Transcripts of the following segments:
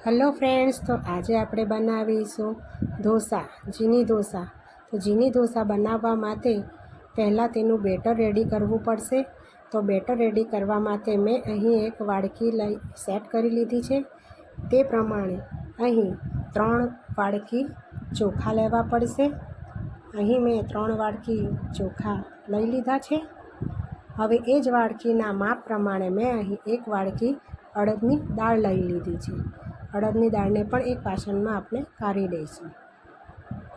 Hello friends, તો આજે આપણે બનાવીશું ઢોસા, ઝીની ઢોસા. તો ઝીની ઢોસા બનાવવા માટે પહેલાં તેનું બેટર રેડી કરવું પડશે. તો બેટર રેડી કરવા માટે મેં અહીં એક વાડકી સેટ કરી લીધી છે. તે પ્રમાણે અહીં 3 વાડકી ચોખા લેવા પડશે. અહીં મેં 3 વાડકી ચોખા લઈ લીધા છે. હવે એ જ વાડકીના માપ પ્રમાણે મેં અહીં 1 વાડકી અડદની દાળ લઈ લીધી છે. અડદની દાળને પણ એક વાસણમાં આપણે કાઢી દઈશું.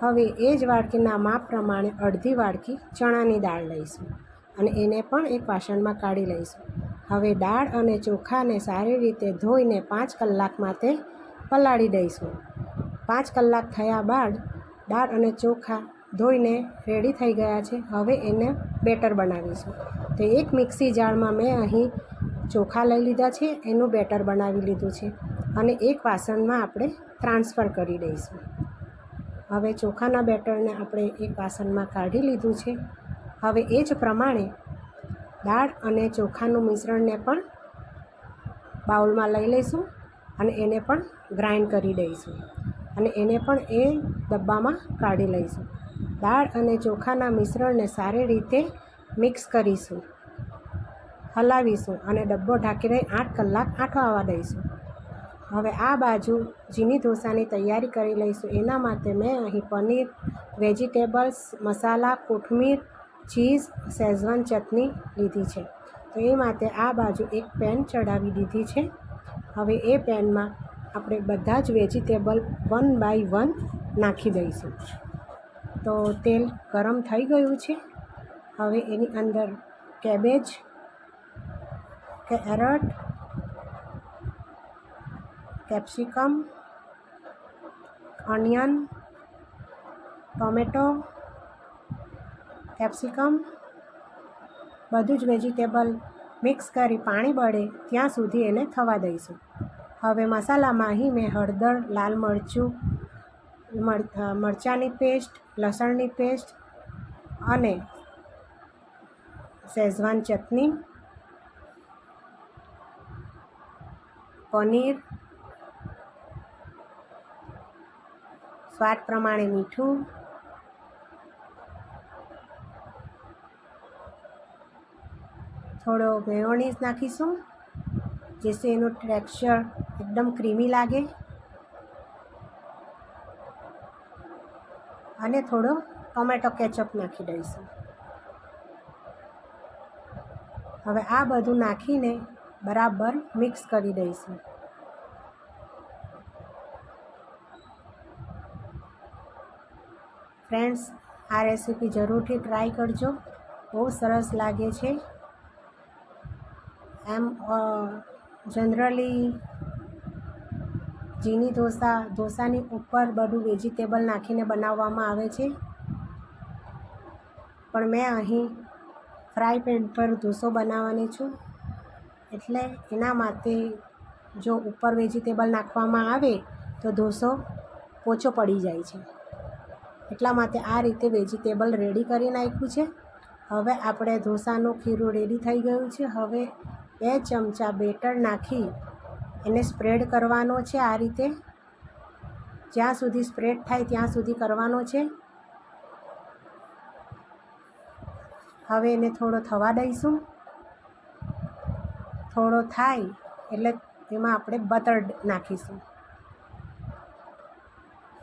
હવે એ જ વાડકીના માપ પ્રમાણે અડધી વાડકી ચણાની દાળ લઈશું અને એને પણ એક વાસણમાં કાઢી લઈશું. હવે દાળ અને ચોખાને સારી રીતે ધોઈને 5 કલાક માટે પલાળી દઈશું. 5 કલાક થયા બાદ દાળ અને ચોખા ધોઈને રેડી થઈ ગયા છે. હવે એને બેટર બનાવીશું. તો એક મિક્સી જારમાં મેં અહીં ચોખા લઈ લીધા છે, એનું બેટર બનાવી લીધું છે અને એક વાસણમાં આપણે ટ્રાન્સફર કરી દઈશું. હવે ચોખાના બેટરને આપણે એક વાસણમાં કાઢી લીધું છે. હવે એ જ પ્રમાણે દાળ અને ચોખાનું મિશ્રણને પણ બાઉલમાં લઈ લઈશું અને એને પણ ગ્રાઇન્ડ કરી દઈશું અને એને પણ એ ડબ્બામાં કાઢી લઈશું. દાળ અને ચોખાના મિશ્રણને સારી રીતે મિક્સ કરીશું, હલાવીશું અને ડબ્બો ઢાંકીને 8 કલાક આથમવા દઈશું. હવે આ બાજુ ઝીની ઢોસાની તૈયારી કરી લઈશું. એના માટે મેં અહીં પનીર, વેજીટેબલ્સ, મસાલા, કોથમીર, ચીઝ, શેઝવાન ચટણી લીધી છે. તો એ માટે આ બાજુ એક પેન ચડાવી દીધી છે. હવે એ પેનમાં આપણે બધા જ વેજીટેબલ 1 બાય 1 નાખી દઈશું. તો તેલ ગરમ થઈ ગયું છે. હવે એની અંદર cabbage, carrot, capsicum, onion, tomato, capsicum બધું જ વેજીટેબલ મિક્સ કરી પાણી બળે ત્યાં સુધી એને થવા દઈશું. હવે મસાલામાં અહીં મેં હળદર, લાલ મરચું, મરચાંની પેસ્ટ, લસણની પેસ્ટ અને શેઝવાન ચટણી, પનીર, સ્વાદ પ્રમાણે મીઠું, થોડો મેયોનીઝ નાખીશું જેથી એનું ટેક્સચર એકદમ ક્રીમી લાગે અને થોડો ટોમેટો કેચઅપ નાખી દઈશું. હવે આ બધું નાખીને બરાબર મિક્સ કરી દઈશું. ફ્રેન્ડ્સ, આ રેસીપી જરૂરથી ટ્રાય કરજો, બહુ સરસ લાગે છે. એમ જનરલી ઝીની ઢોસાની ઉપર બધું વેજીટેબલ નાખીને બનાવવામાં આવે છે, પણ મેં અહીં ફ્રાય પેન પર ઢોસો બનાવવાની છું, એટલે એના માટે જો ઉપર વેજીટેબલ નાખવામાં આવે તો ઢોસો પોચો પડી જાય છે. એટલા માટે આ રીતે વેજીટેબલ રેડી કરી નાખ્યું છે. હવે આપણે ઢોસાનું ખીરું રેડી થઈ ગયું છે. હવે 2 ચમચા બેટર નાખી એને સ્પ્રેડ કરવાનો છે. આ રીતે જ્યાં સુધી સ્પ્રેડ થાય ત્યાં સુધી કરવાનો છે. હવે એને થોડો થવા દઈશું. થોડો થાય એટલે એમાં આપણે બટર નાખીશું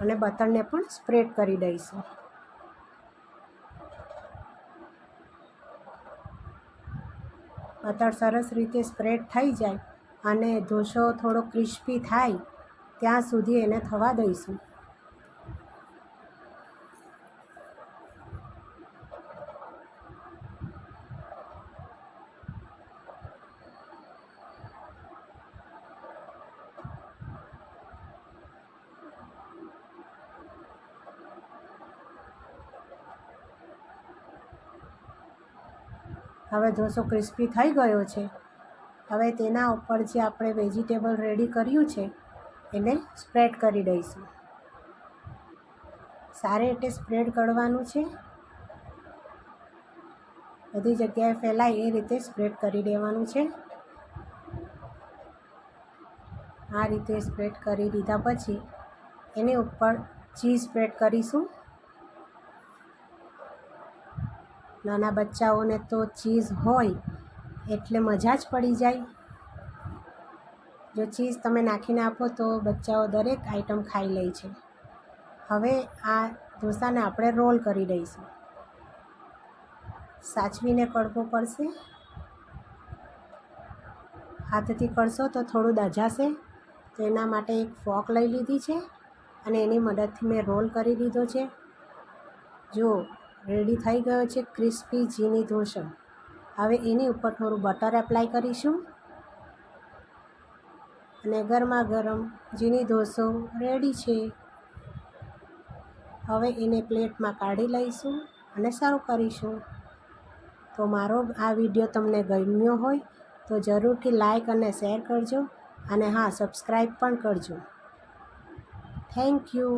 અને બટરને પણ સ્પ્રેડ કરી દઈશું. બટર સરસ રીતે સ્પ્રેડ થઈ જાય અને ઢોસો થોડો ક્રિસ્પી થાય ત્યાં સુધી એને થવા દઈશું. હવે ઢોસો ક્રિસ્પી થઈ ગયો છે. હવે તેના ઉપર જે આપણે વેજીટેબલ રેડી કર્યું છે એને સ્પ્રેડ કરી દઈશું. સારી રીતે સ્પ્રેડ કરવાનું છે. બધી જગ્યાએ ફેલાય એ રીતે સ્પ્રેડ કરી દેવાનું છે. આ રીતે સ્પ્રેડ કરી દીધા પછી એની ઉપર ચીઝ સ્પ્રેડ કરીશું. નાના બચ્ચાઓને તો ચીઝ હોય એટલે મજા જ પડી જાય. જો ચીઝ તમે નાખીને આપો તો બચ્ચાઓ દરેક આઈટમ ખાઈ લે છે. હવે આ ઢોસાને આપણે રોલ કરી દઈશું. સાચવીને કરવું પડશે. હાથથી કરશો તો થોડું દજાશે, તો એના માટે એક ફોક લઈ લીધી છે અને એની મદદથી મેં રોલ કરી દીધો છે. જો રેડી થઈ ગયો છે ક્રિસ્પી ઝીણી ઢોસો. હવે એની ઉપર થોડું બટર એપ્લાય કરીશું અને ગરમા ગરમ ઝીણી ઢોસો રેડી છે. હવે એને પ્લેટમાં કાઢી લઈશું અને સર્વ કરીશું. તો મારો આ વિડીયો તમને ગમ્યો હોય તો જરૂરથી લાઈક અને શેર કરજો અને હા, સબસ્ક્રાઈબ પણ કરજો. Thank you.